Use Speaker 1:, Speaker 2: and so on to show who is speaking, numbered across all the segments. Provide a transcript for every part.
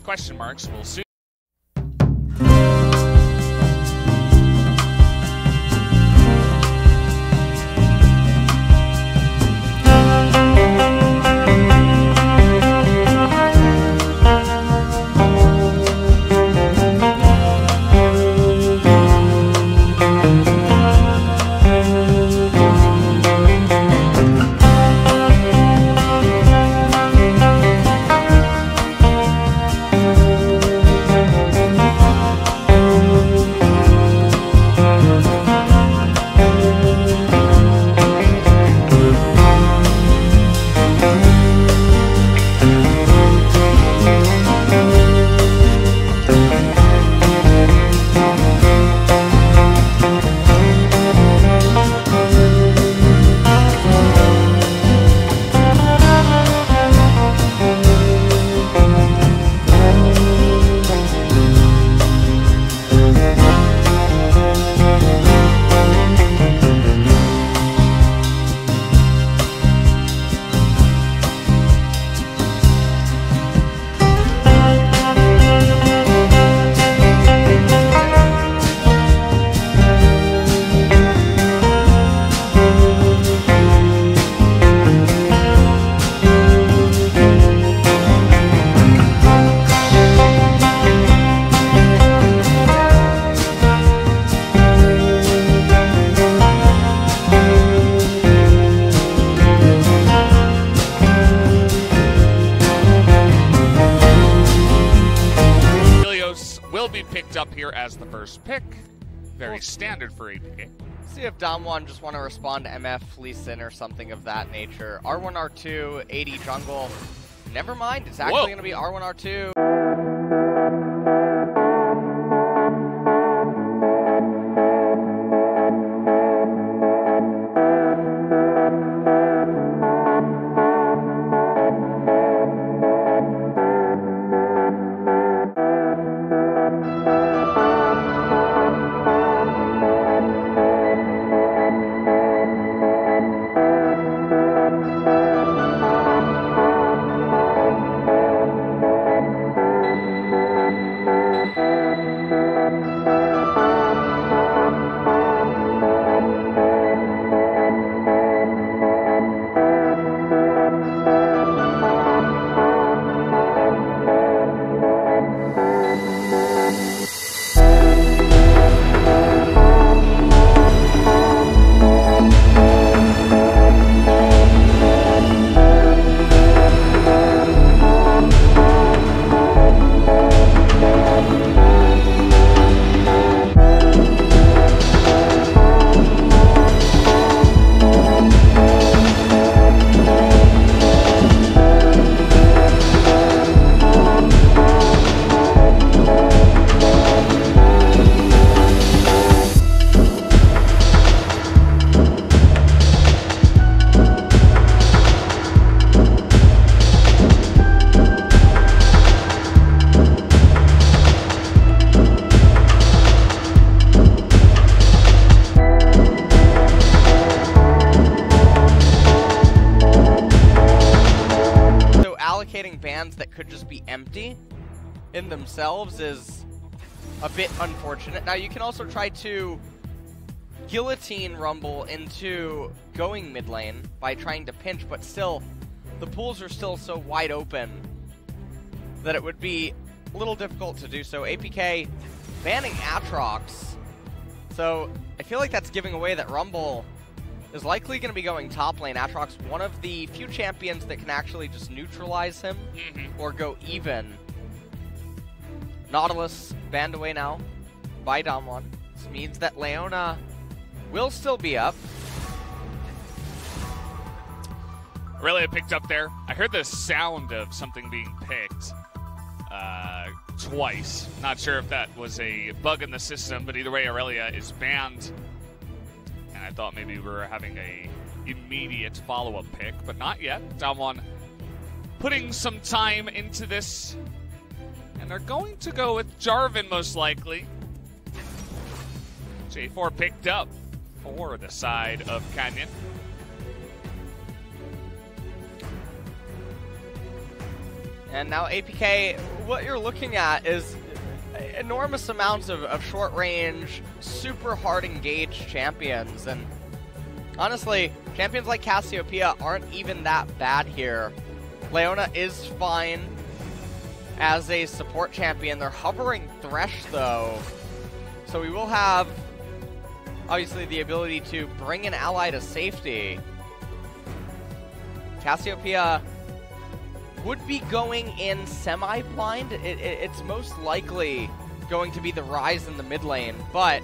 Speaker 1: Question marks. We'll soon. Picked up here as the first pick. Very standard for APK.
Speaker 2: See if DAMWON just want to respond to MF, Lee Sin, or something of that nature. R1, R2, AD jungle. Never mind, it's actually going to be R1, R2. Bans that could just be empty in themselves is a bit unfortunate. Now you can also try to guillotine Rumble into going mid lane by trying to pinch, but still the pools are still so wide open that it would be a little difficult to do so. APK banning Aatrox, so I feel like that's giving away that Rumble is likely going to be going top lane. Aatrox, one of the few champions that can actually just neutralize him or go even. Nautilus banned away now by DAMWON. This means that Leona will still be up.
Speaker 1: Aurelia picked up there. I heard the sound of something being picked twice. Not sure if that was a bug in the system, but either way, Aurelia is banned. And I thought maybe we were having a immediate follow-up pick, but not yet. DAMWON putting some time into this. And they're going to go with Jarvan most likely. J4 picked up for the side of Canyon.
Speaker 2: And now APK, what you're looking at is enormous amounts of short range, super hard engaged champions. And honestly, champions like Cassiopeia aren't even that bad here. Leona is fine as a support champion. They're hovering Thresh though. So we will have, obviously, the ability to bring an ally to safety. Cassiopeia would be going in semi-blind. It's most likely going to be the Ryze in the mid lane, but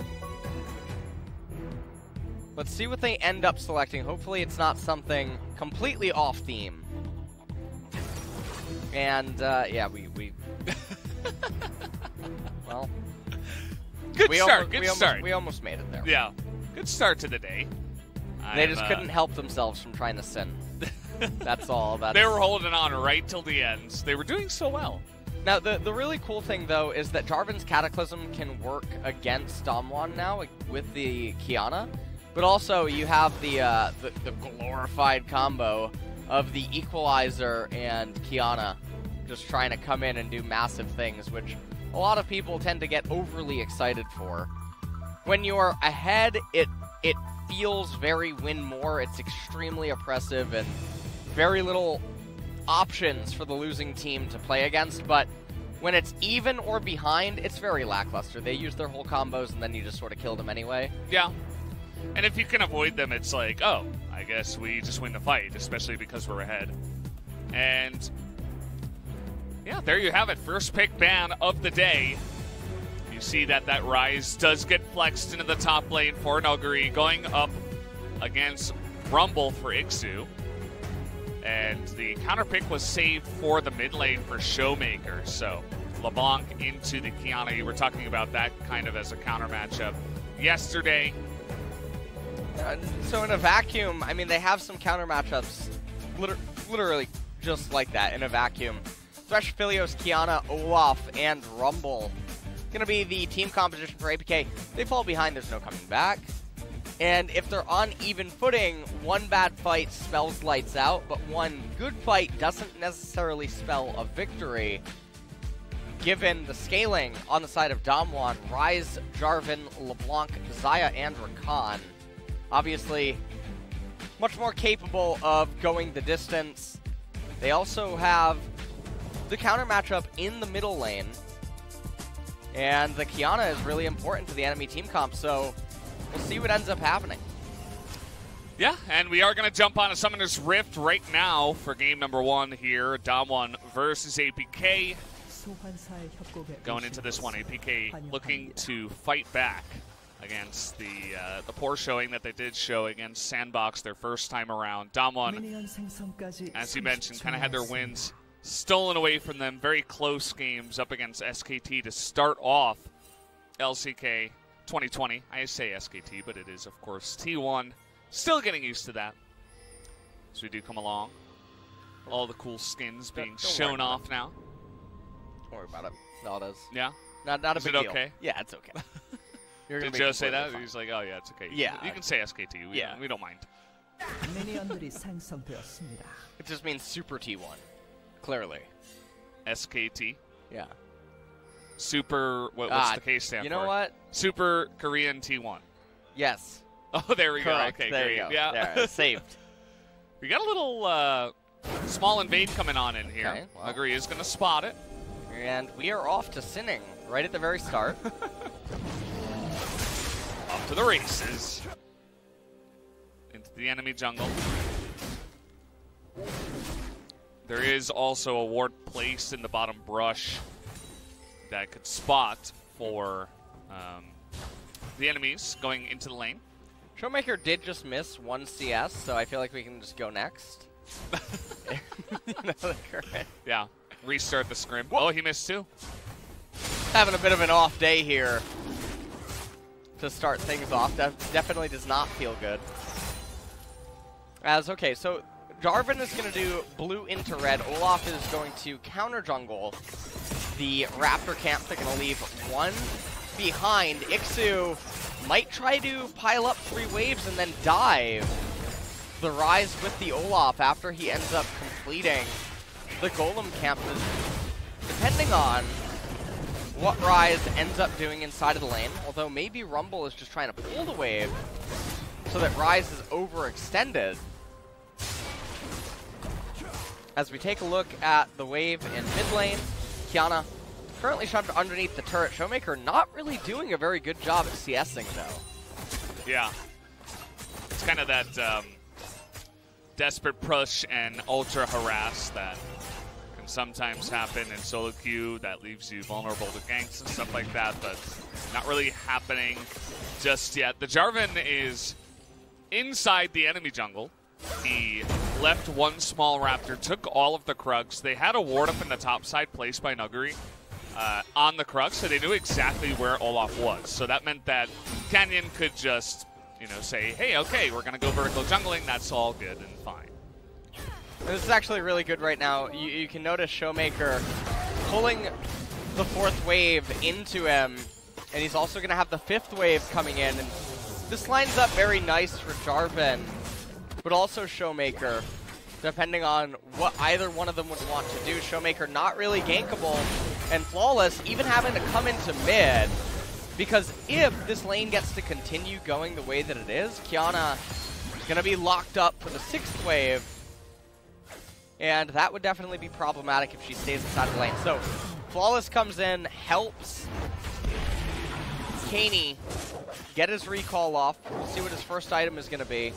Speaker 2: let's see what they end up selecting. Hopefully it's not something completely off theme. And, yeah, we well...
Speaker 1: Good start.
Speaker 2: We almost made it there.
Speaker 1: Yeah, good start to the day.
Speaker 2: They just couldn't help themselves from trying to sin. That's all.
Speaker 1: They were holding on right till the end. They were doing so well.
Speaker 2: Now, the really cool thing, though, is that Jarvan's Cataclysm can work against DAMWON now with the Qiyana, but also you have the glorified combo of the Equalizer and Qiyana just trying to come in and do massive things, which a lot of people tend to get overly excited for. When you're ahead, it feels very win more. It's extremely oppressive and very little options for the losing team to play against, but when it's even or behind, it's very lackluster. They use their whole combos and then you just sort of kill them anyway.
Speaker 1: Yeah. And if you can avoid them, it's like, oh, I guess we just win the fight, especially because we're ahead. And yeah, there you have it. First pick ban of the day. You see that Ryze does get flexed into the top lane for Nuguri, going up against Rumble for Ixu. And the counter pick was saved for the mid lane for Showmaker. So LeBlanc into the Qiyana. You were talking about that kind of as a counter matchup yesterday.
Speaker 2: So in a vacuum, I mean, they have some counter matchups literally just like that in a vacuum. Thresh, Philios, Qiyana, Olaf, and Rumble. Going to be the team composition for APK. They fall behind, there's no coming back. And if they're on even footing, one bad fight spells lights out, but one good fight doesn't necessarily spell a victory. Given the scaling on the side of DAMWON, Ryze, Jarvan, LeBlanc, Xayah, and Rakan. Obviously, much more capable of going the distance. They also have the counter matchup in the middle lane. And the Qiyana is really important to the enemy team comp, so we'll see what ends up happening.
Speaker 1: Yeah, and we are going to jump on a Summoner's Rift right now for game number 1 here. DAMWON versus APK. Going into this one, APK looking to fight back against the poor showing that they did show against Sandbox their first time around. DAMWON, as you mentioned, kind of had their wins stolen away from them. Very close games up against SKT to start off LCK 2020. I say SKT, but it is, of course, T1. Still getting used to that as we do come along. All the cool skins being shown off now.
Speaker 2: Don't worry about it. No, it is.
Speaker 1: Yeah?
Speaker 2: Not a big deal.
Speaker 1: Is it okay?
Speaker 2: Yeah, it's okay.
Speaker 1: Did Joe say that? Fine. He's like, oh, yeah, it's okay.
Speaker 2: Yeah.
Speaker 1: You can say SKT. We don't mind.
Speaker 2: It just means Super T1. Clearly.
Speaker 1: SKT?
Speaker 2: Yeah.
Speaker 1: Super, what's the case stand for?
Speaker 2: You know what?
Speaker 1: Super Korean T1.
Speaker 2: Yes.
Speaker 1: Oh, there we
Speaker 2: Correct.
Speaker 1: go. Okay,
Speaker 2: there
Speaker 1: great.
Speaker 2: You go.
Speaker 1: Yeah.
Speaker 2: There, saved.
Speaker 1: We got a little small invade coming on in here.
Speaker 2: Okay, well.
Speaker 1: Agree is going to spot it.
Speaker 2: And we are off to sinning right at the very start.
Speaker 1: Off to the races. Into the enemy jungle. There is also a ward placed in the bottom brush that could spot for the enemies going into the lane.
Speaker 2: Showmaker did just miss 1 CS, so I feel like we can just go next.
Speaker 1: Yeah, restart the scrim. Oh, he missed 2.
Speaker 2: Having a bit of an off day here to start things off. That definitely does not feel good. Okay, so Jarvan is going to do blue into red. Olaf is going to counter jungle the Raptor camp. They're going to leave 1 behind. Ixu might try to pile up 3 waves and then dive the Ryze with the Olaf after he ends up completing the Golem camp. depending on what Rise ends up doing inside of the lane, although maybe Rumble is just trying to pull the wave so that Rise is overextended. As we take a look at the wave in mid lane, Qiyana currently shoved underneath the turret. Showmaker not really doing a very good job at CSing though.
Speaker 1: Yeah. It's kind of that desperate push and ultra harass that can sometimes happen in solo queue that leaves you vulnerable to ganks and stuff like that, but not really happening just yet. The Jarvan is inside the enemy jungle. He left one small raptor, took all of the Krugs. They had a ward up in the top side placed by Nuguri on the Krug, so they knew exactly where Olaf was. So that meant that Canyon could just, you know, say, hey, okay, we're going to go vertical jungling. That's all good and fine.
Speaker 2: This is actually really good right now. You can notice Showmaker pulling the 4th wave into him, and he's also going to have the 5th wave coming in. And this lines up very nice for Jarvan, but also Showmaker, depending on what either one of them would want to do. Showmaker not really gankable, and Flawless even having to come into mid, because if this lane gets to continue going the way that it is, Qiyana is going to be locked up for the 6th wave, and that would definitely be problematic if she stays inside the lane. So Flawless comes in, helps Kaney get his recall off. We'll see what his first item is going to be.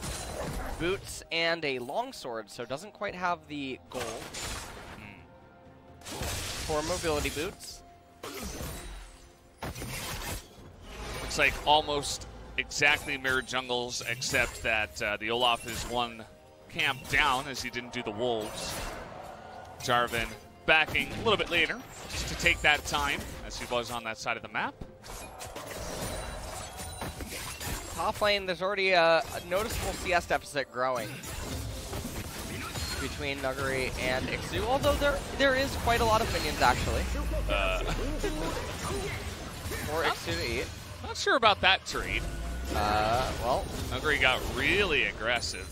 Speaker 2: Boots and a longsword, so doesn't quite have the gold for mobility boots.
Speaker 1: Looks like almost exactly mirrored jungles, except that the Olaf is one camp down as he didn't do the wolves. Jarvan backing a little bit later just to take that time as he was on that side of the map.
Speaker 2: Top lane, there's already a noticeable CS deficit growing between Nuguri and Ixu, although there is quite a lot of minions actually for Ixu to eat.
Speaker 1: Not sure about that trade.
Speaker 2: Well,
Speaker 1: Nuguri got really aggressive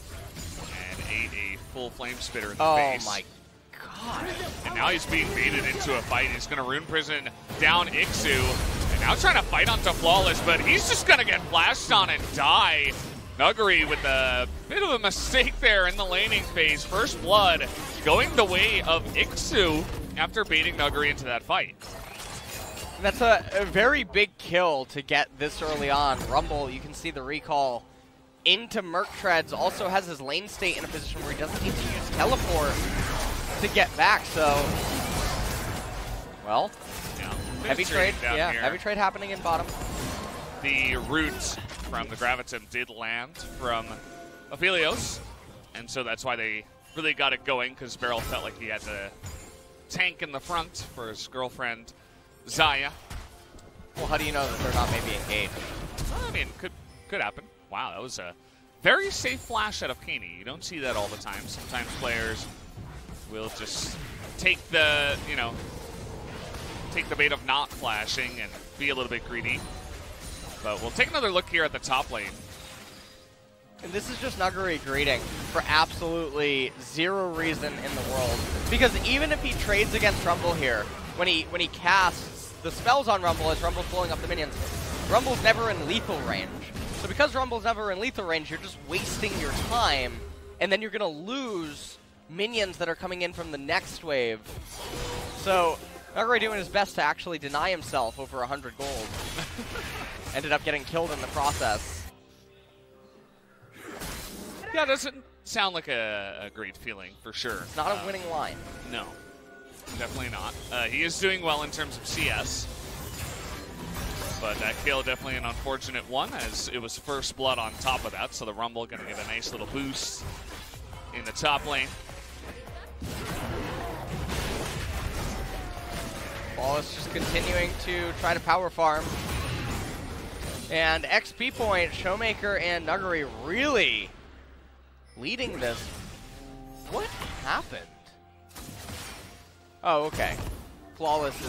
Speaker 1: and ate a full flame spitter in the face.
Speaker 2: Oh my god.
Speaker 1: And now he's being baited into a fight. He's going to Rune Prison down Ixu. And now trying to fight onto Flawless, but he's just going to get flashed on and die. Nuguri with a bit of a mistake there in the laning phase. First blood going the way of Ixu after baiting Nuguri into that fight.
Speaker 2: That's a very big kill to get this early on. Rumble, you can see the recall into Merc Treads, also has his lane state in a position where he doesn't need to use teleport to get back, so... Well,
Speaker 1: yeah,
Speaker 2: heavy trade, yeah,
Speaker 1: here.
Speaker 2: Heavy trade happening in bottom.
Speaker 1: The root from the Gravitum did land from Aphelios, and so that's why they really got it going, because Beryl felt like he had to tank in the front for his girlfriend, Zaya.
Speaker 2: Well, how do you know that they're not maybe engaged?
Speaker 1: I mean, could happen. Wow, that was a very safe flash out of Kaney. You don't see that all the time. Sometimes players will just take the, you know, take the bait of not flashing and be a little bit greedy. But we'll take another look here at the top lane.
Speaker 2: And this is just Nuguri greeting for absolutely zero reason in the world. Because even if he trades against Rumble here, when he casts the spells on Rumble as Rumble's blowing up the minions, Rumble's never in lethal range. So because Rumble's never in lethal range, you're just wasting your time, and then you're going to lose minions that are coming in from the next wave. So Nuguri doing his best to actually deny himself over 100 gold. Ended up getting killed in the process.
Speaker 1: Yeah, it doesn't sound like a great feeling, for sure.
Speaker 2: It's not a winning line.
Speaker 1: No, definitely not. He is doing well in terms of CS. But that kill definitely an unfortunate one, as it was first blood on top of that, so the Rumble going to get a nice little boost in the top lane.
Speaker 2: Flawless just continuing to try to power farm. And XP point, Showmaker and Nuguri really leading this. What happened? Oh, okay. Flawless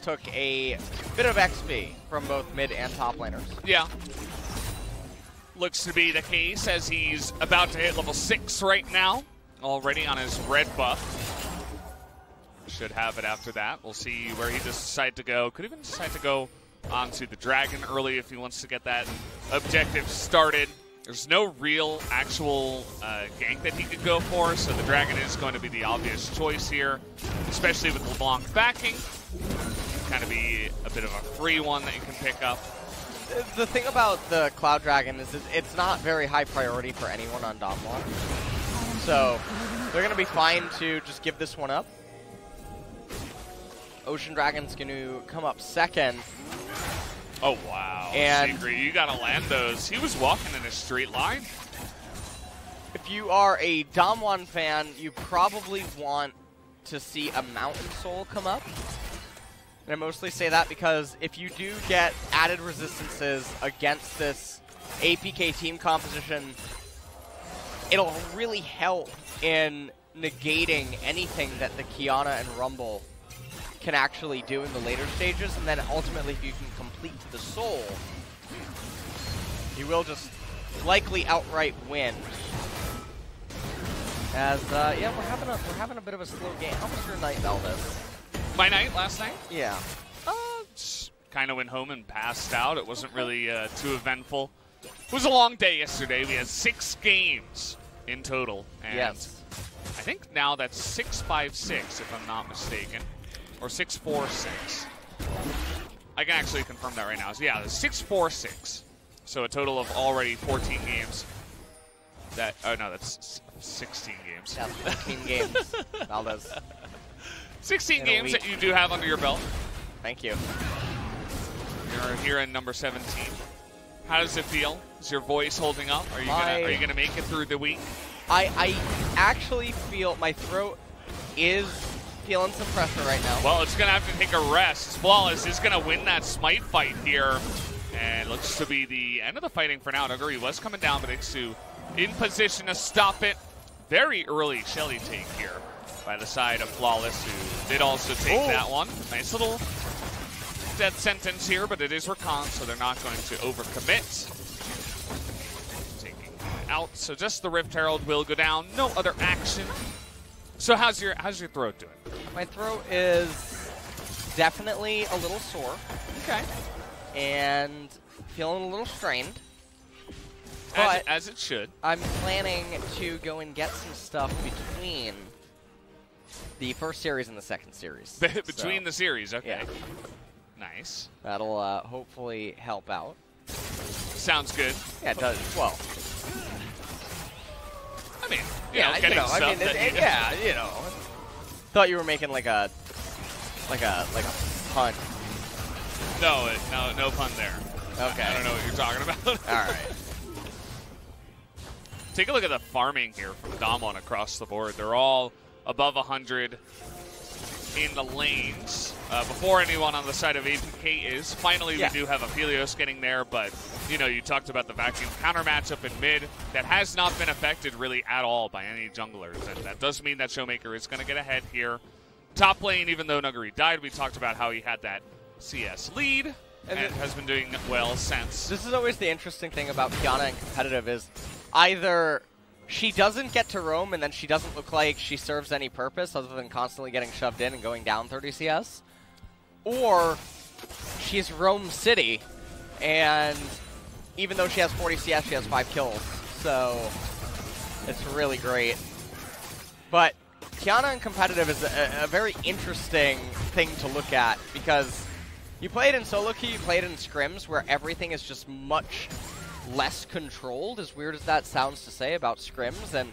Speaker 2: took a bit of XP from both mid and top laners.
Speaker 1: Yeah. Looks to be the case, as he's about to hit level 6 right now, already on his red buff. should have it after that. We'll see where he does decide to go. Could even decide to go onto the Dragon early if he wants to get that objective started. There's no real actual gank that he could go for, so the Dragon is going to be the obvious choice here, especially with LeBlanc backing. Kind of be a bit of a free one that you can pick up.
Speaker 2: The thing about the Cloud Dragon is it's not very high priority for anyone on DAMWON. So they're going to be fine to just give this one up. Ocean Dragon's going to come up second.
Speaker 1: Oh, wow.
Speaker 2: And
Speaker 1: Secret, you got to land those. He was walking in a straight line.
Speaker 2: If you are a DAMWON fan, you probably want to see a Mountain Soul come up. And I mostly say that because if you do get added resistances against this APK team composition, it'll really help in negating anything that the Qiyana and Rumble can actually do in the later stages, and then ultimately if you can complete the Soul, you will just likely outright win. As yeah, we're having a bit of a slow game. How was your night, Valdez?
Speaker 1: My night last night?
Speaker 2: Yeah.
Speaker 1: Kind of went home and passed out. It wasn't really too eventful. It was a long day yesterday. We had 6 games in total. And
Speaker 2: yes.
Speaker 1: I think now that's 6-5-6, if I'm not mistaken. Or 6-4-6. I can actually confirm that right now. So yeah, it's 6-4-6. So a total of already 14 games. Oh no, that's 16 games.
Speaker 2: Yeah, 14 games, Valdez.
Speaker 1: 16 games that you do have under your belt.
Speaker 2: Thank you.
Speaker 1: You're here in number 17. How does it feel? Is your voice holding up? Are you gonna make it through the week?
Speaker 2: I actually feel my throat is feeling some pressure right now.
Speaker 1: Well, it's gonna have to take a rest. Flawless is gonna win that Smite fight here, and looks to be the end of the fighting for now. Nuguri was coming down, but Ixu in position to stop it. Very early Shelly take here by the side of Flawless, who did also take that one. Nice little death sentence here, but it is Rakan, so they're not going to overcommit. Taking out, so just the Rift Herald will go down. No other action. So how's your throat doing?
Speaker 2: My throat is definitely a little sore.
Speaker 1: Okay.
Speaker 2: And feeling a little strained.
Speaker 1: As it should.
Speaker 2: I'm planning to go and get some stuff between the first series and the second series.
Speaker 1: Between the series, okay.
Speaker 2: Yeah.
Speaker 1: Nice.
Speaker 2: That'll hopefully help out.
Speaker 1: Sounds good.
Speaker 2: Yeah, it does. Well,
Speaker 1: I mean,
Speaker 2: yeah,
Speaker 1: getting stuff
Speaker 2: I mean, yeah, you know. Thought you were making like a pun.
Speaker 1: No pun there.
Speaker 2: Okay.
Speaker 1: I don't know what you're talking about.
Speaker 2: All right.
Speaker 1: Take a look at the farming here from DAMWON across the board. They're all above 100 in the lanes. Before anyone on the side of APK is. Finally, we do have Aphelios getting there, but, you talked about the vacuum counter matchup in mid. That has not been affected really at all by any junglers, and that does mean that Showmaker is going to get ahead here. Top lane, even though Nuguri died, we talked about how he had that CS lead, and has been doing well since.
Speaker 2: This is always the interesting thing about Qiyana and competitive is either she doesn't get to roam and then she doesn't look like she serves any purpose other than constantly getting shoved in and going down 30 CS, or she's roam city and even though she has 40 CS, she has 5 kills. So it's really great. But Qiyana and competitive is a very interesting thing to look at because you play it in solo queue, you play it in scrims where everything is just much less controlled, as weird as that sounds to say about scrims, and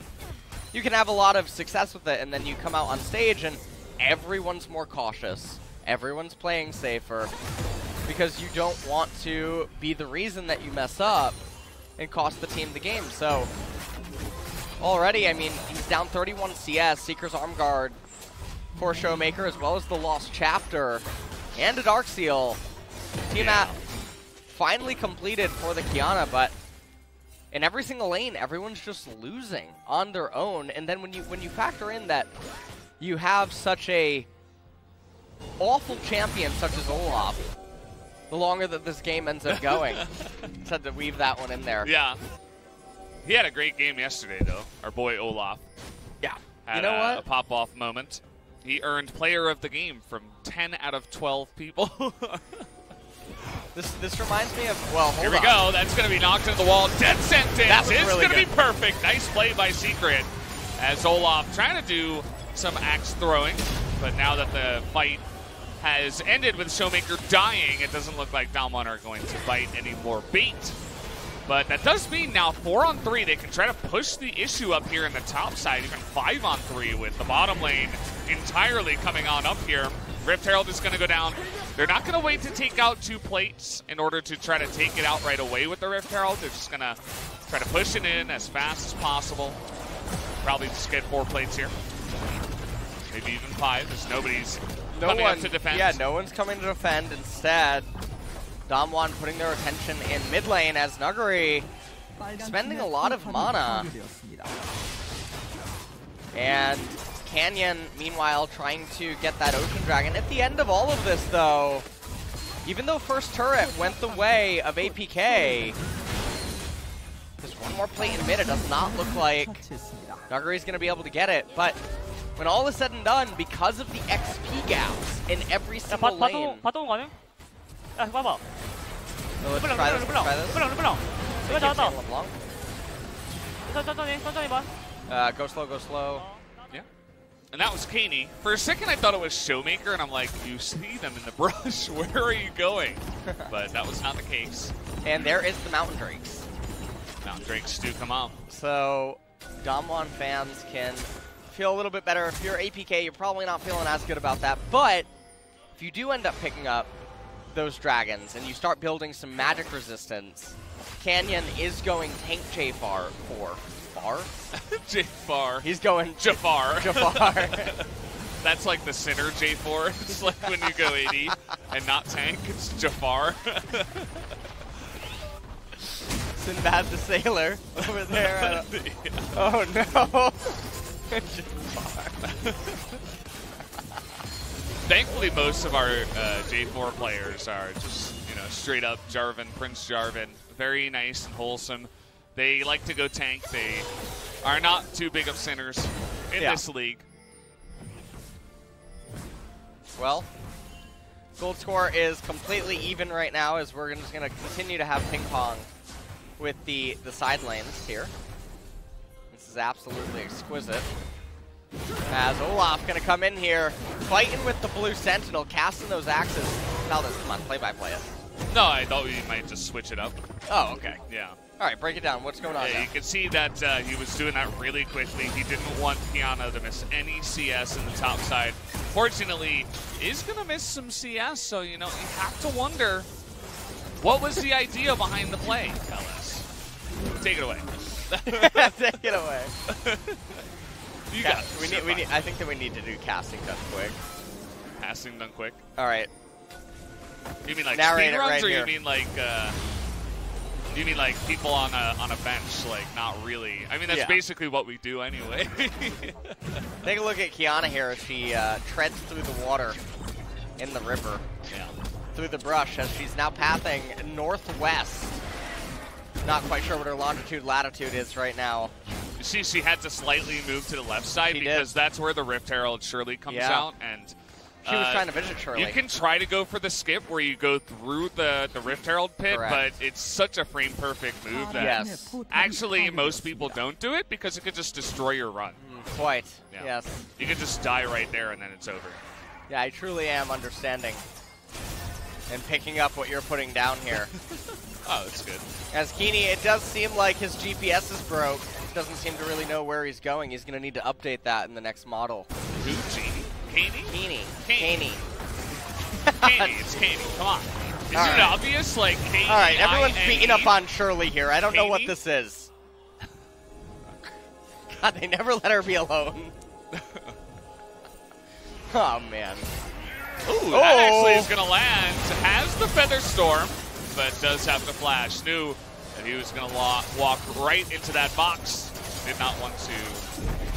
Speaker 2: you can have a lot of success with it, and then you come out on stage and everyone's more cautious. Everyone's playing safer because you don't want to be the reason that you mess up and cost the team the game. So already, I mean, he's down 31 CS, Seeker's Arm Guard for Showmaker, as well as the Lost Chapter and a Darkseal. Team map finally completed for the Qiyana, but in every single lane, everyone's just losing on their own. And then when you factor in that you have such a awful champion such as Olaf, the longer that this game ends up going, just had to weave that one in there.
Speaker 1: Yeah. He had a great game yesterday, though. Our boy Olaf.
Speaker 2: Yeah.
Speaker 1: Had
Speaker 2: you know what?
Speaker 1: A pop-off moment. He earned player of the game from 10 out of 12 people.
Speaker 2: This reminds me of, well, hold on.
Speaker 1: Here we go. That's going to be knocked into the wall. Dead sentence.
Speaker 2: That was
Speaker 1: It's
Speaker 2: really
Speaker 1: going to
Speaker 2: good.
Speaker 1: be perfect. Nice play by Secret. As Olaf trying to do some axe throwing. But now that the fight has ended with Showmaker dying, it doesn't look like DAMWON are going to bite any more bait. But that does mean now 4-on-3. They can try to push the issue up here in the top side, even 5-on-3 with the bottom lane entirely coming on up here. Rift Herald is going to go down. They're not going to wait to take out 2 plates in order to try to take it out right away with the Rift Herald. They're just going to try to push it in as fast as possible. Probably just get 4 plates here. Maybe even 5, as nobody's coming up to defend.
Speaker 2: Yeah, no one's coming to defend. Instead, DAMWON putting their attention in mid lane as Nuguri spending a lot of mana. And Canyon, meanwhile, trying to get that Ocean Dragon. At the end of all of this, though, even though first turret went the way of APK, there's one more plate in mid. It does not look like Nuguri's going to be able to get it. But when all is said and done, because of the XP gaps in every single lane...
Speaker 3: 바텀 가능? 야, 봐봐.
Speaker 2: So let's try this, let's try this.
Speaker 3: 물렁.
Speaker 2: They
Speaker 3: 이거
Speaker 2: keep
Speaker 3: 잡았다.
Speaker 2: saying LeBlanc.
Speaker 3: 천천히 봐.
Speaker 2: Go slow, go slow.
Speaker 1: Yeah. And that was Kaney. For a second, I thought it was Showmaker, and I'm like, you see them in the brush. Where are you going? But that was not the case.
Speaker 2: And there is the Mountain Drakes.
Speaker 1: Mountain Drakes do come up.
Speaker 2: So DAMWON fans can feel a little bit better. If you're APK, you're probably not feeling as good about that. But if you do end up picking up those dragons and you start building some magic resistance, Canyon is going tank Jafar for Far?
Speaker 1: Jafar.
Speaker 2: He's going
Speaker 1: Jafar.
Speaker 2: Jafar.
Speaker 1: That's like the center J4. It's like when you go 80 and not tank, it's Jafar.
Speaker 2: Sinbad the Sailor over there.
Speaker 1: Yeah.
Speaker 2: Oh no. Jafar.
Speaker 1: Thankfully, most of our J4 players are just, straight up Jarvan, Prince Jarvan. Very nice and wholesome. They like to go tank. They are not too big of sinners in this league.
Speaker 2: Well, gold score is completely even right now as we're just going to continue to have ping pong with the side lanes here. This is absolutely exquisite. As Olaf going to come in here, fighting with the blue sentinel, casting those axes. Now this, come on, play-by-play it.
Speaker 1: No, I thought we might just switch it up.
Speaker 2: Oh, okay.
Speaker 1: Yeah.
Speaker 2: All right, break it down. What's going on
Speaker 1: Yeah,
Speaker 2: now?
Speaker 1: you can see that he was doing that really quickly. He didn't want Kiana to miss any CS in the top side. Fortunately, is going to miss some CS, so, you have to wonder, what was the idea behind the play, fellas? Take it away.
Speaker 2: Take it away.
Speaker 1: You got it.
Speaker 2: I think that we need to do casting done quick.
Speaker 1: Passing done quick.
Speaker 2: All right.
Speaker 1: You mean like
Speaker 2: Narrate
Speaker 1: speed
Speaker 2: it
Speaker 1: runs,
Speaker 2: right
Speaker 1: or
Speaker 2: here.
Speaker 1: you mean like people on a bench? Like not really. I mean that's basically what we do anyway.
Speaker 2: Take a look at Kiana here as she treads through the water in the river, through the brush, as she's now pathing northwest. Not quite sure what her longitude latitude is right now.
Speaker 1: You see, she had to slightly move to the left side because that's where the Rift Herald surely comes out, and
Speaker 2: she was trying to visit Shirley.
Speaker 1: You can try to go for the skip where you go through the Rift Herald pit, but it's such a frame-perfect move that actually most people don't do it because it could just destroy your run.
Speaker 2: Quite, yes.
Speaker 1: You could just die right there and then it's over.
Speaker 2: Yeah, I truly am understanding and picking up what you're putting down here.
Speaker 1: Oh, that's good.
Speaker 2: As Keeney, it does seem like his GPS is broke. Doesn't seem to really know where he's going. He's going to need to update that in the next model.
Speaker 1: Who, Genie? Kaney?
Speaker 2: Kaney.
Speaker 1: Kaney, it's Kaney. Come on. Isn't it obvious? Like, Kaney.
Speaker 2: All right, everyone's beating up on Shirley here. I don't know what this is. God, they never let her be alone. Oh, man.
Speaker 1: Ooh, that actually is going to land. Has the Feather Storm, but does have to flash. Knew that he was going to walk right into that box. Did not want to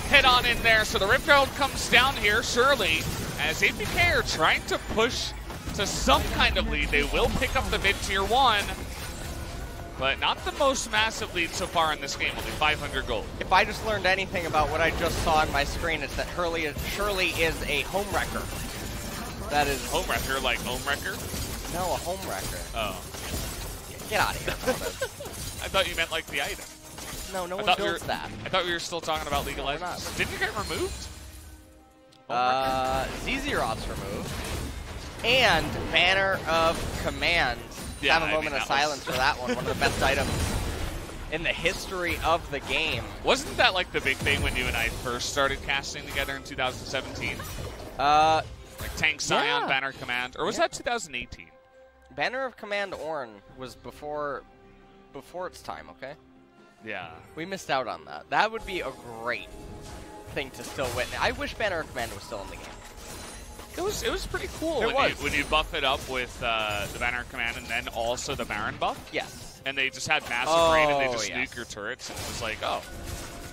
Speaker 1: head on in there. So the Rift Herald comes down here, surely, as APK are trying to push to some kind of lead. They will pick up the mid-tier 1. but not the most massive lead so far in this game, only 500 gold.
Speaker 2: If I just learned anything about what I just saw on my screen, it's that Shirley is a home wrecker. That is...
Speaker 1: Home wrecker, like home wrecker?
Speaker 2: No, a home wrecker.
Speaker 1: Oh.
Speaker 2: Get out of here.
Speaker 1: I thought you meant like the item.
Speaker 2: No, no one builds that.
Speaker 1: I thought we were still talking about League of
Speaker 2: No, we're
Speaker 1: Legends.
Speaker 2: not.
Speaker 1: Didn't you get removed?
Speaker 2: Zezirot's removed. And Banner of Command.
Speaker 1: Yeah,
Speaker 2: Have a moment of silence for that one. One of the best items in the history of the game.
Speaker 1: Wasn't that like the big thing when you and I first started casting together in 2017? Like Tank Scion,
Speaker 2: Yeah.
Speaker 1: Banner Command, or was that 2018?
Speaker 2: Banner of Command Ornn was before its time, okay?
Speaker 1: Yeah.
Speaker 2: We missed out on that. That would be a great thing to still witness. I wish Banner of Command was still in the game.
Speaker 1: It was pretty cool when you buff it up with the Banner Command and then also the Baron buff.
Speaker 2: Yes.
Speaker 1: And they just had massive raid and they just
Speaker 2: yes.
Speaker 1: nuke your turrets and it was like, oh,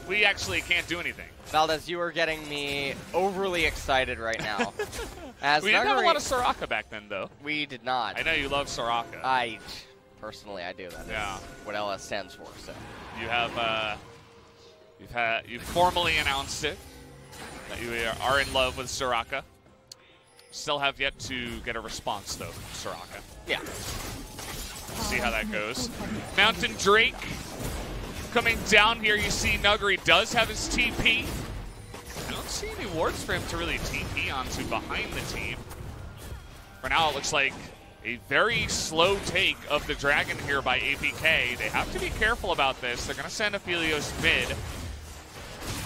Speaker 1: we actually can't do anything.
Speaker 2: Valdez, you are getting me overly excited right now. As
Speaker 1: We didn't have a lot of Soraka back then, though.
Speaker 2: We did not.
Speaker 1: I know you love Soraka.
Speaker 2: Personally, I do. That
Speaker 1: Yeah.
Speaker 2: is what LS stands for. So
Speaker 1: You have, you've formally announced it that you are in love with Soraka. Still have yet to get a response, though, from Soraka.
Speaker 2: yeah.
Speaker 1: We'll see how that goes. Mountain Drake coming down here. You see Nuggery does have his TP. I don't see any wards for him to really TP onto behind the team. For now, it looks like a very slow take of the Dragon here by APK. They have to be careful about this. They're going to send Aphelios mid.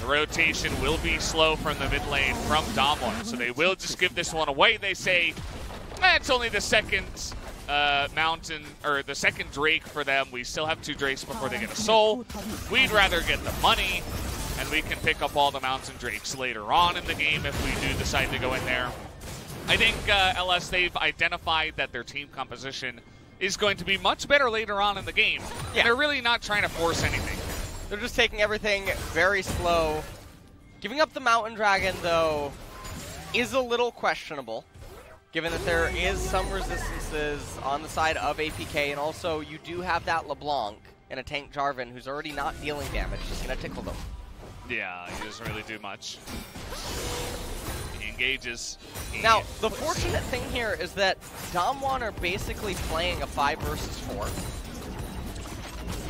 Speaker 1: The rotation will be slow from the mid lane from DAMWON, so they will just give this one away. They say, it's only the second Mountain, or the second Drake for them. We still have 2 Drakes before they get a soul. We'd rather get the money, and we can pick up all the Mountain Drakes later on in the game if we do decide to go in there. I think LS, they've identified that their team composition is going to be much better later on in the game.
Speaker 2: Yeah.
Speaker 1: And they're really not trying to force anything.
Speaker 2: They're just taking everything very slow. Giving up the Mountain Dragon, though, is a little questionable, given that there is some resistances on the side of APK, and also you do have that LeBlanc and a tank Jarvan who's already not dealing damage, just going to tickle them.
Speaker 1: Yeah, he doesn't really do much. He engages.
Speaker 2: Now, the fortunate thing here is that DAMWON are basically playing a 5 versus 4.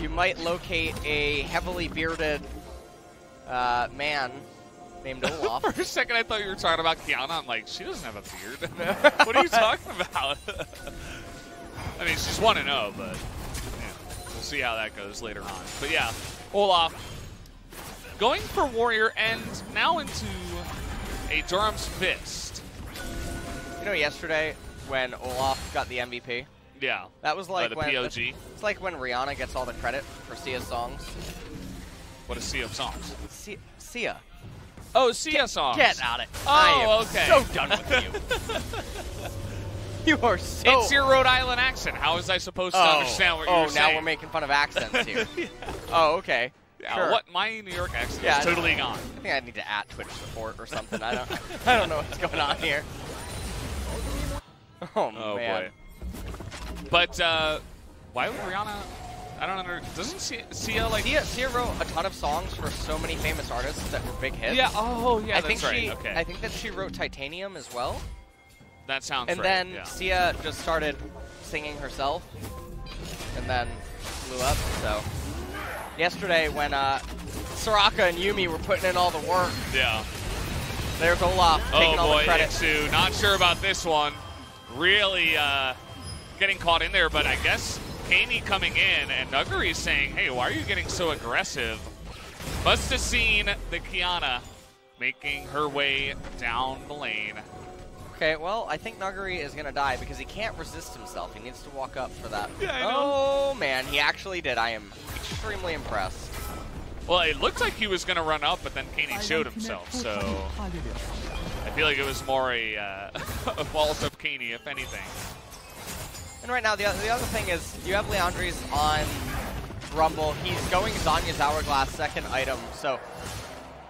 Speaker 2: You might locate a heavily bearded man named Olaf.
Speaker 1: For a second, I thought you were talking about Kiana. I'm like, she doesn't have a beard. What are you talking about? I mean, she's 1-0, but yeah, we'll see how that goes later on. But yeah, Olaf going for Warrior and now into a Durham's Fist.
Speaker 2: You know, yesterday when Olaf got the MVP,
Speaker 1: Yeah.
Speaker 2: that was like
Speaker 1: the
Speaker 2: when
Speaker 1: POG.
Speaker 2: it's like when Rihanna gets all the credit for Sia's songs.
Speaker 1: What a sea of songs.
Speaker 2: Sia.
Speaker 1: Oh, Sia songs.
Speaker 2: Get out of it.
Speaker 1: Oh,
Speaker 2: I am
Speaker 1: okay.
Speaker 2: so done with you. You are so...
Speaker 1: It's your Rhode Island accent. How was I supposed to understand what you're saying?
Speaker 2: Oh, now we're making fun of accents here. Oh, okay.
Speaker 1: Yeah,
Speaker 2: Sure.
Speaker 1: what my New York accent
Speaker 2: Yeah,
Speaker 1: is totally gone.
Speaker 2: I think I need to @Twitch support or something. I don't know what's going on here. Oh man.
Speaker 1: Boy. But why would Rihanna? I don't know. Doesn't Sia like?
Speaker 2: Sia wrote a ton of songs for so many famous artists that were big hits.
Speaker 1: Yeah. Oh, yeah.
Speaker 2: I
Speaker 1: That's
Speaker 2: think
Speaker 1: right. Okay.
Speaker 2: I think that she wrote Titanium as well.
Speaker 1: That sounds
Speaker 2: And
Speaker 1: right.
Speaker 2: then
Speaker 1: yeah.
Speaker 2: Sia just started singing herself, and then blew up. So yesterday when Soraka and Yumi were putting in all the work,
Speaker 1: Yeah.
Speaker 2: there's Olaf taking all the credit.
Speaker 1: Itsu. Not sure about this one. Really getting caught in there, but I guess Kaney coming in and Nuggery saying, hey, why are you getting so aggressive? Must have seen the Kiana making her way down the lane.
Speaker 2: Okay, well, I think Nuggery is going to die because he can't resist himself. He needs to walk up for that.
Speaker 1: Yeah, I know.
Speaker 2: Oh, man, he actually did. I am extremely impressed.
Speaker 1: Well, it looked like he was going to run up, but then Kaney showed himself, so I feel like it was more a fault of Kaney, if anything.
Speaker 2: And right now, the other thing is you have Leandres on Rumble. He's going Zanya's Hourglass, second item, so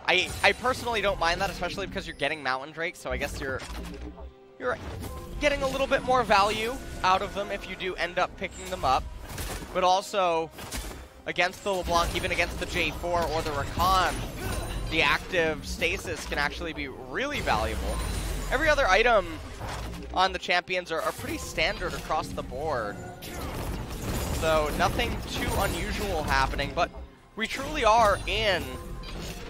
Speaker 2: I personally don't mind that, especially because you're getting Mountain Drake, so I guess you're getting a little bit more value out of them if you do end up picking them up. but also against the LeBlanc, even against the J4 or the Rakan, the active stasis can actually be really valuable. Every other item on the champions are pretty standard across the board. So nothing too unusual happening, but we truly are in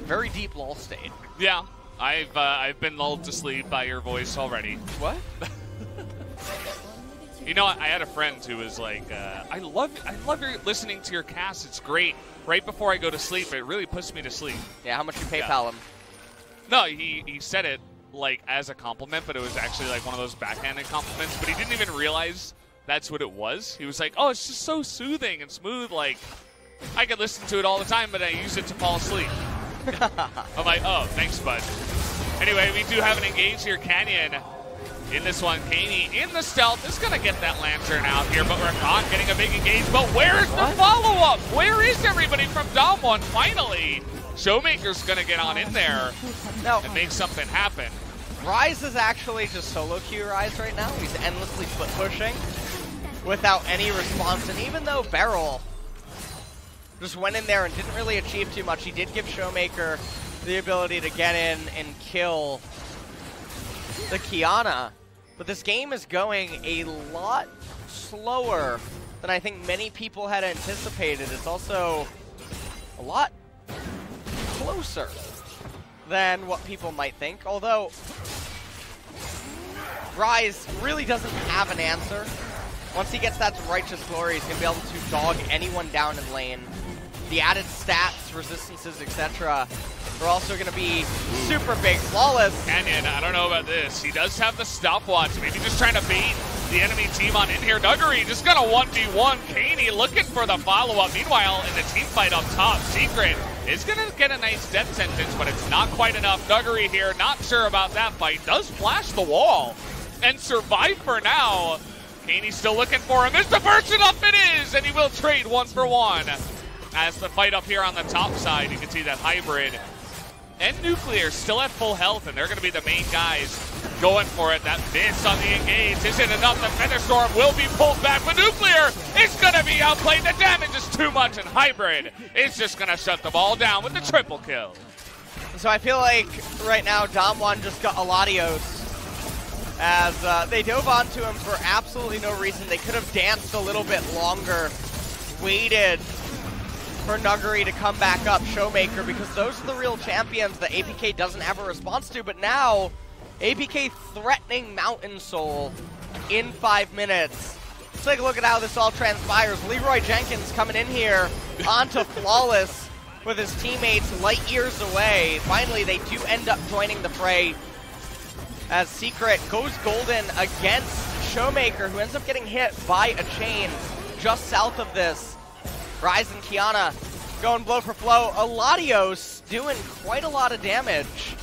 Speaker 2: very deep lull state.
Speaker 1: Yeah, I've been lulled to sleep by your voice already.
Speaker 2: What?
Speaker 1: You know, I had a friend who was like, I love your listening to your cast. It's great. Right before I go to sleep, it really puts me to sleep.
Speaker 2: Yeah, how much you PayPal him?
Speaker 1: No, he said it like as a compliment, but it was actually like one of those backhanded compliments. But he didn't even realize that's what it was. He was like, oh, it's just so soothing and smooth. Like, I could listen to it all the time, but I use it to fall asleep. I'm like, oh, thanks, bud. Anyway, we do have an engage here. Canyon in this one. Kaney in the stealth is going to get that Lantern out here, but Rakan getting a big engage. But where's the follow-up? Where is everybody from DAMWON? Finally, Showmaker's going to get on in there and make something happen.
Speaker 2: Rise is actually just solo queue Rise right now. He's endlessly split pushing without any response. And even though Beryl just went in there and didn't really achieve too much, he did give Showmaker the ability to get in and kill the Kiana. But this game is going a lot slower than I think many people had anticipated. It's also a lot closer than what people might think, although Rise really doesn't have an answer. Once he gets that to Righteous Glory, he's going to be able to dog anyone down in lane. The added stats, resistances, etc. are also going to be super big. Flawless.
Speaker 1: Canyon, I don't know about this. He does have the stopwatch. Maybe just trying to bait the enemy team on in here. Nuggery just got a 1v1. Kaney looking for the follow-up. Meanwhile, in the team fight up top, Secret is going to get a nice death sentence, but it's not quite enough. Nuggery here, not sure about that fight. Does flash the wall and survive for now. Kaney still looking for him. Is the burst enough? It is, and he will trade 1-for-1. As the fight up here on the top side, you can see that Hybrid and Nuclear still at full health, and they're going to be the main guys going for it. That miss on the engage isn't enough. The Featherstorm will be pulled back, but Nuclear is going to be outplayed. The damage is too much, and Hybrid is just going to shut the ball down with the triple kill.
Speaker 2: So I feel like right now DAMWON just got Aladios as they dove onto him for absolutely no reason. They could have danced a little bit longer, waited for Nuggery to come back up, Showmaker, because those are the real champions that APK doesn't have a response to. But now, APK threatening Mountain Soul in 5 minutes. Let's take a look at how this all transpires. Leroy Jenkins coming in here onto Flawless with his teammates light years away. Finally, they do end up joining the fray as Secret goes golden against Showmaker, who ends up getting hit by a chain just south of this. Rise and Kiana going blow for blow. Aladios doing quite a lot of damage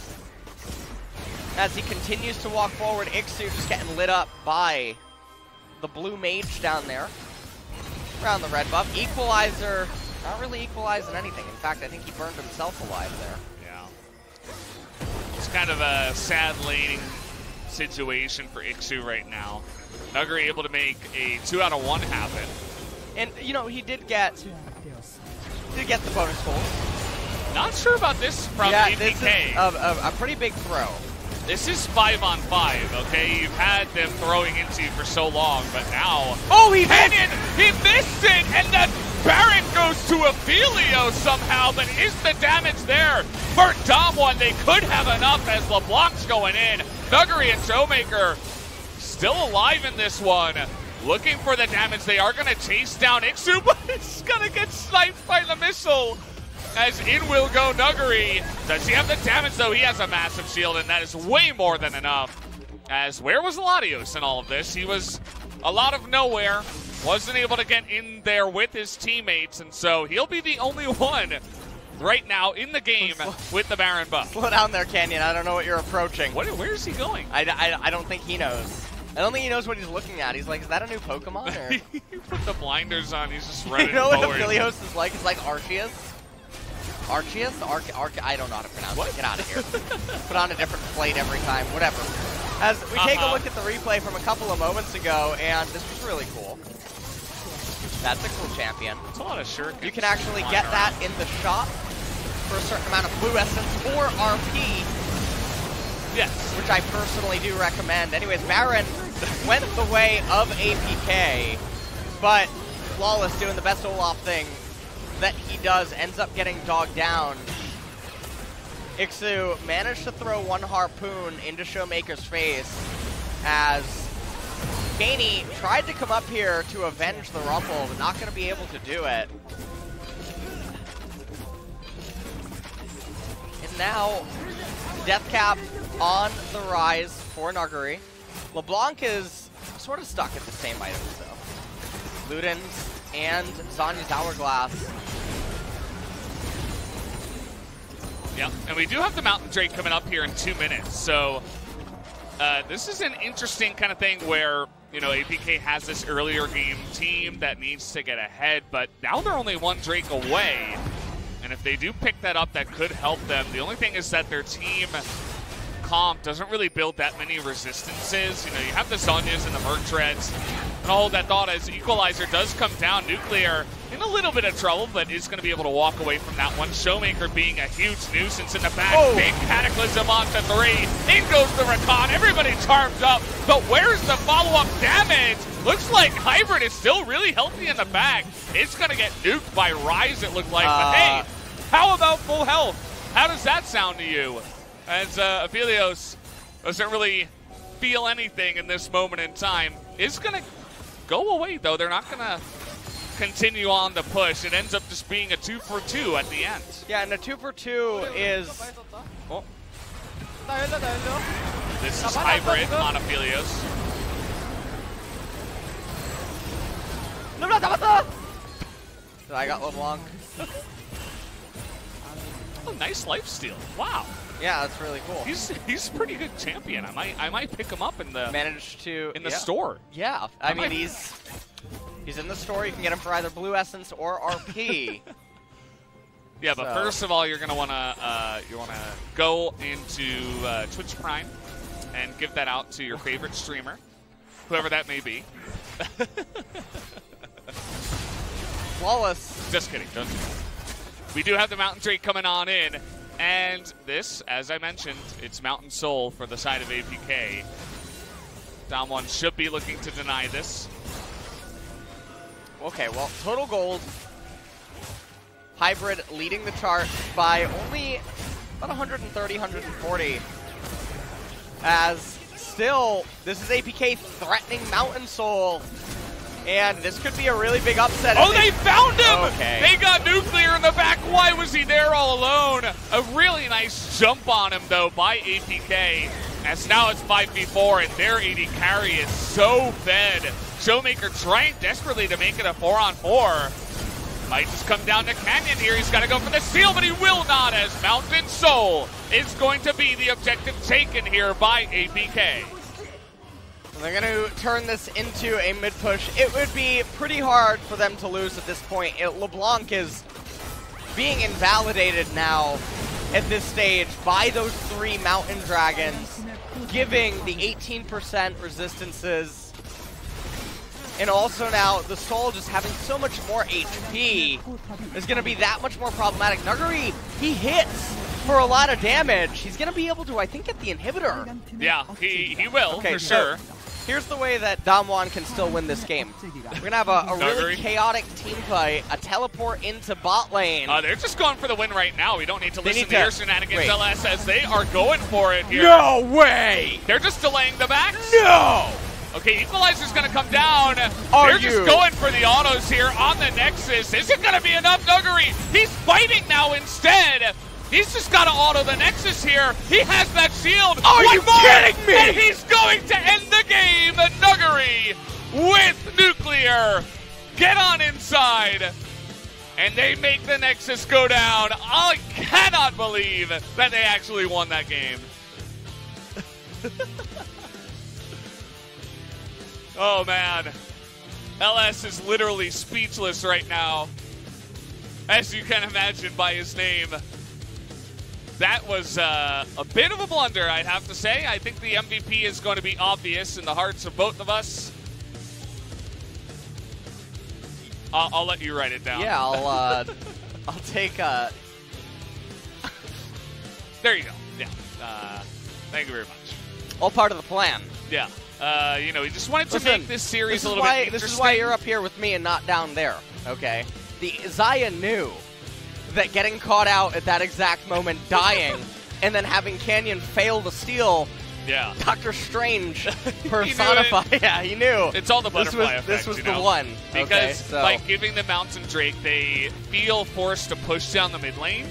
Speaker 2: as he continues to walk forward. Ixu just getting lit up by the blue mage down there around the red buff. Equalizer, not really equalizing anything. In fact, I think he burned himself alive there.
Speaker 1: Yeah. It's kind of a sad laning situation for Ixu right now. Nuggery able to make a 2-out-of-1 happen.
Speaker 2: And, you know, he did get the bonus goal.
Speaker 1: Not sure about this from APK.
Speaker 2: This is a pretty big throw.
Speaker 1: This is 5-on-5, okay? You've had them throwing into you for so long, but now...
Speaker 2: Oh, he
Speaker 1: missed it! And the Baron goes to Ophelio somehow, but is the damage there? For DAMWON, they could have enough as LeBlanc's going in. Nuggery and Showmaker still alive in this one. Looking for the damage. They are going to chase down Ixu, but it's going to get sniped by the missile. As in will go Nuggery. Does he have the damage, though? He has a massive shield, and that is way more than enough. As where was Aladios in all of this? He was a lot of nowhere. Wasn't able to get in there with his teammates, and so he'll be the only one right now in the game with the Baron buff.
Speaker 2: Slow down there, Canyon. I don't know what you're approaching.
Speaker 1: Where is he going?
Speaker 2: I don't think he knows. I don't think he knows what he's looking at. He's like, is that a new Pokemon? Or?
Speaker 1: He put the blinders on. He's just running
Speaker 2: You know
Speaker 1: forward.
Speaker 2: what Aphelios is like? It's like Arceus. Arceus? I don't know how to pronounce it. Get out of here. Put on a different plate every time. Whatever. As we take a look at the replay from a couple of moments ago, and this was really cool. That's a cool champion.
Speaker 1: It's a lot of shurikens.
Speaker 2: You can actually get that in the shop for a certain amount of blue essence or RP.
Speaker 1: Yes.
Speaker 2: Which I personally do recommend. Anyways, Baron went the way of APK, but Flawless doing the best Olaf thing that he does, ends up getting dogged down. Ixu managed to throw one harpoon into Showmaker's face as Kaney tried to come up here to avenge the Rumble, but not going to be able to do it. And now, Deathcap on the rise for Nuguri. LeBlanc is sort of stuck at the same items though. Luden's and Zanya's Hourglass.
Speaker 1: Yeah, and we do have the Mountain Drake coming up here in 2 minutes, so this is an interesting kind of thing where, you know, APK has this earlier game team that needs to get ahead, but now they're only one Drake away, and if they do pick that up, that could help them. The only thing is that their team comp doesn't really build that many resistances. You know, you have the Zanyas and the Merc Treads, and all that thought as Equalizer does come down. Nuclear in a little bit of trouble, but is going to be able to walk away from that one. Showmaker being a huge nuisance in the back.
Speaker 2: Oh.
Speaker 1: Big Cataclysm onto 3. In goes the Rakan. Everybody charmed up, but where's the follow-up damage? Looks like Hybrid is still really healthy in the back. It's going to get nuked by Rise, it looked like. But hey, how about full health? How does that sound to you? As Aphelios doesn't really feel anything in this moment in time. Is going to go away, though. They're not going to continue on the push. It ends up just being a 2-for-2 at the end.
Speaker 2: Yeah, and a 2-for-2 is... Oh.
Speaker 1: This is Hybrid on Aphelios.
Speaker 2: I got LeBlanc.
Speaker 1: Oh, nice lifesteal. Wow.
Speaker 2: Yeah, that's really cool.
Speaker 1: He's a pretty good champion. I might pick him up in the store.
Speaker 2: Yeah, I mean he's in the store. You can get him for either blue essence or RP.
Speaker 1: Yeah, but first of all, you're gonna wanna go into Twitch Prime and give that out to your favorite streamer, whoever that may be.
Speaker 2: Flawless.
Speaker 1: Just kidding. We do have the Mountain Drake coming on in. And this, as I mentioned, it's Mountain Soul for the side of APK. DAMWON should be looking to deny this.
Speaker 2: Okay, well, total gold. Hybrid leading the chart by only about 130, 140. As still, this is APK threatening Mountain Soul. And this could be a really big upset.
Speaker 1: Oh, they found him!
Speaker 2: Okay.
Speaker 1: They got Nuclear in the back. Why was he there all alone? A really nice jump on him, though, by APK. As now it's 5v4, and their AD carry is so fed. Showmaker trying desperately to make it a 4-on-4. Might just come down to Canyon here. He's got to go for the steal, but he will not, as Mountain Soul is going to be the objective taken here by APK.
Speaker 2: They're going to turn this into a mid-push. It would be pretty hard for them to lose at this point. LeBlanc is being invalidated now at this stage by those 3 Mountain Dragons, giving the 18% resistances. And also now, the Soul just having so much more HP is going to be that much more problematic. Nuguri, he hits for a lot of damage. He's going to be able to, I think, get the inhibitor.
Speaker 1: Yeah, he will,
Speaker 2: okay,
Speaker 1: for sure.
Speaker 2: Here's the way that DAMWON can still win this game. We're going to have a really chaotic team play, a teleport into bot lane.
Speaker 1: They're just going for the win right now. We don't need to listen to your shenanigans, LS, as they are going for it here.
Speaker 2: No way!
Speaker 1: They're just delaying the backs.
Speaker 2: No!
Speaker 1: Okay, Equalizer's going to come down.
Speaker 2: They're
Speaker 1: just going for the autos here on the Nexus. Is it going to be enough, Nuguri? He's fighting now instead. He's just got to auto the Nexus here. He has that shield.
Speaker 2: Are you kidding me?
Speaker 1: And he's going to end the game. Nuguri with Nuclear. Get on inside. And they make the Nexus go down. I cannot believe that they actually won that game. Oh, man. LS is literally speechless right now, as you can imagine by his name. That was a bit of a blunder, I'd have to say. I think the MVP is going to be obvious in the hearts of both of us. I'll let you write it down.
Speaker 2: Yeah, I'll take.
Speaker 1: There you go. Yeah. Thank you very much.
Speaker 2: All part of the plan.
Speaker 1: Yeah. You know, he just wanted to make this series a little bit interesting.
Speaker 2: This is why you're up here with me and not down there, okay? The Xayah knew that getting caught out at that exact moment, dying, and then having Canyon fail to steal,
Speaker 1: yeah,
Speaker 2: Dr. Strange personified. Yeah, he knew.
Speaker 1: It's all the butterfly effect.
Speaker 2: This was
Speaker 1: you
Speaker 2: the
Speaker 1: know?
Speaker 2: one.
Speaker 1: Because
Speaker 2: okay, so.
Speaker 1: by giving the Mountain Drake, they feel forced to push down the mid lane,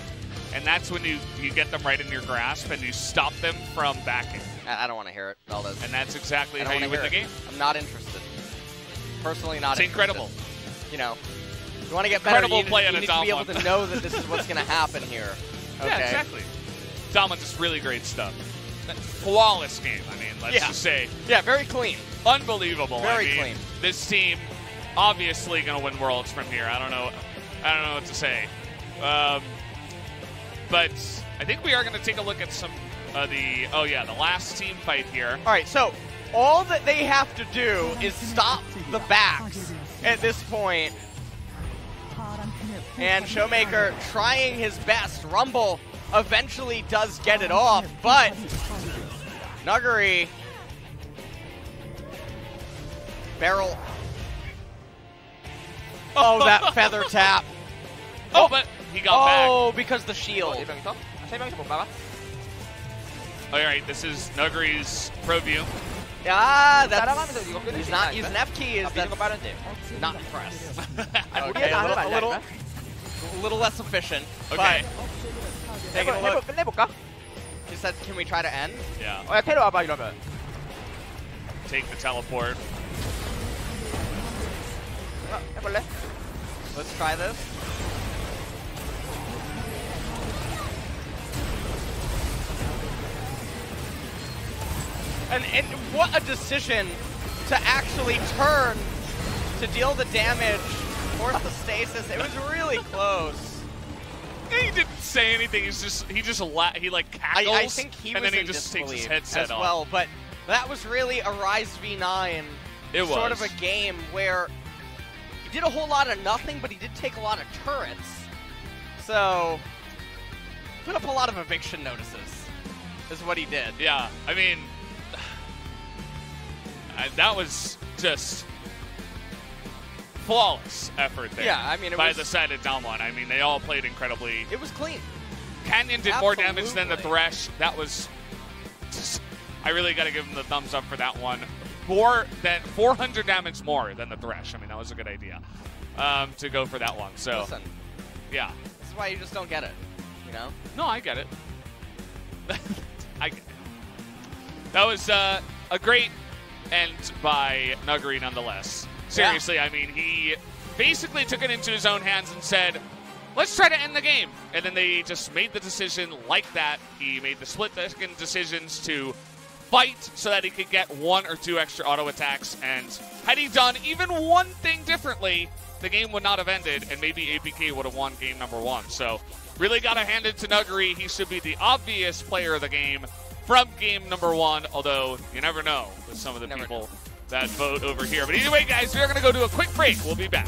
Speaker 1: and that's when you get them right in your grasp and you stop them from backing.
Speaker 2: I don't want to hear it. All this.
Speaker 1: And that's exactly how you win the game.
Speaker 2: I'm not interested. Personally, not interested.
Speaker 1: It's incredible.
Speaker 2: You know, you want to get better, you need to be able to know that this is what's going to happen here. Okay.
Speaker 1: Yeah, exactly. DWG just really great stuff. Flawless game, I mean, let's just say.
Speaker 2: Yeah, very clean.
Speaker 1: Unbelievable.
Speaker 2: Very clean.
Speaker 1: This team obviously going to win Worlds from here. I don't know what to say. But I think we are going to take a look at some of the last team fight here.
Speaker 2: All right, so all that they have to do is stop the backs at this point. And Showmaker trying his best. Rumble eventually does get it off, but Nuguri barrel. Oh, that feather tap.
Speaker 1: Oh, but he got back.
Speaker 2: Oh, because the shield.
Speaker 1: All right, this is Nuguri's pro view.
Speaker 2: Ah, that's... He's not using F key. Not impressed. Okay, a little less efficient.
Speaker 1: Okay.
Speaker 2: Taking a look. He said, can we try to end?
Speaker 1: Yeah. Take the teleport.
Speaker 2: Let's try this. And what a decision to actually turn to deal the damage, force the stasis. It was really close.
Speaker 1: He didn't say anything. He like cackles.
Speaker 2: I think he was
Speaker 1: and then he
Speaker 2: in
Speaker 1: just takes his
Speaker 2: disbelief
Speaker 1: headset
Speaker 2: as
Speaker 1: off.
Speaker 2: well. But that was really a Rise v9.
Speaker 1: It was
Speaker 2: sort of a game where he did a whole lot of nothing, but he did take a lot of turrets. So put up a lot of eviction notices. Is what he did.
Speaker 1: Yeah, I mean, that was just flawless effort there.
Speaker 2: Yeah, I mean,
Speaker 1: by the side of DWG. I mean, they all played incredibly.
Speaker 2: It was clean.
Speaker 1: Canyon did more damage than the Thresh. That was just, I really got to give him the thumbs up for that one. More than 400 damage more than the Thresh. I mean, that was a good idea to go for that one. So,
Speaker 2: listen,
Speaker 1: yeah.
Speaker 2: This is why you just don't get it, you know?
Speaker 1: No, I get it. I get it. That was a great end by Nuguri nonetheless. Seriously, yeah. I mean, he basically took it into his own hands and said, let's try to end the game. And then they just made the decision like that. He made the split-second decisions to fight so that he could get 1 or 2 extra auto attacks. And had he done even one thing differently, the game would not have ended, and maybe APK would have won game number 1. So really got to hand it to Nuguri. He should be the obvious player of the game from game number 1, although you never know with some of the people that vote over here. But either way, guys, we are going to go to a quick break. We'll be back.